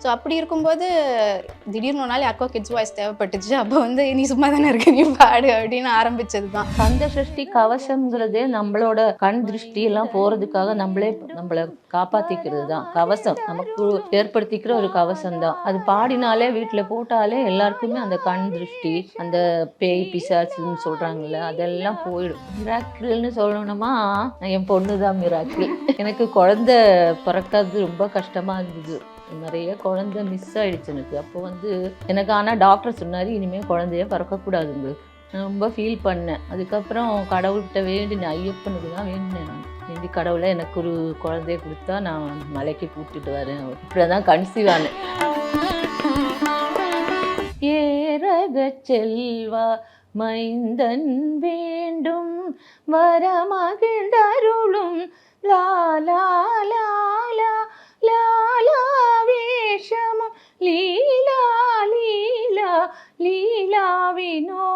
So அப்படி இருக்கும்போது திடீர்னு ஒரு நாள் அக்கோ கிட்ஸ் வாய்ஸ் தேவைப்பட்டுச்சு. அப்போ வந்து நீ சும்மா தானே இருக்க, நீ பாடு அப்படின்னு ஆரம்பிச்சது தான். கந்த சஷ்டி கவசம்ங்கிறதே நம்மளோட கண் திருஷ்டி எல்லாம் போறதுக்காக நம்மளை காப்பாத்திக்கிறது தான் கவசம். நமக்கு ஏற்படுத்திக்கிற ஒரு கவசம் தான் அது. பாடினாலே வீட்டுல போட்டாலே எல்லாருக்குமே அந்த கண் திருஷ்டி, அந்த பேய் பிசாசுன்னு சொல்றாங்கல்ல, அதெல்லாம் போயிடும். மிராக்கிள்னு சொல்லணுமா, என் பொண்ணுதான் மிராக்கிள். எனக்கு குழந்தை பிறக்காது ரொம்ப கஷ்டமா இருந்தது. நிறைய குழந்தை மிஸ் ஆயிடுச்சு எனக்கு. அப்போ வந்து எனக்கு ஆனால் டாக்டர் சொன்னார், இனிமேல் குழந்தைய பிறக்கக்கூடாது உங்களுக்கு. நான் ரொம்ப ஃபீல் பண்ணேன். அதுக்கப்புறம் கடவுள்கிட்ட வேண்டினேன், ஐயப்பனுக்கு தான் வேண்டினேன். நான் வேண்டி கடவுளை எனக்கு ஒரு குழந்தைய கொடுத்தா நான் மலைக்கு கூட்டிட்டு வரேன். இப்படி தான் கன்சீவ் ஆனேன். ஏரக செல்வா மைந்தன் வேண்டும் வரமகிழ்ந்தருளும் லாலா லாலா லாலா வேஷமும் லீலா லீலா லீலா வினோ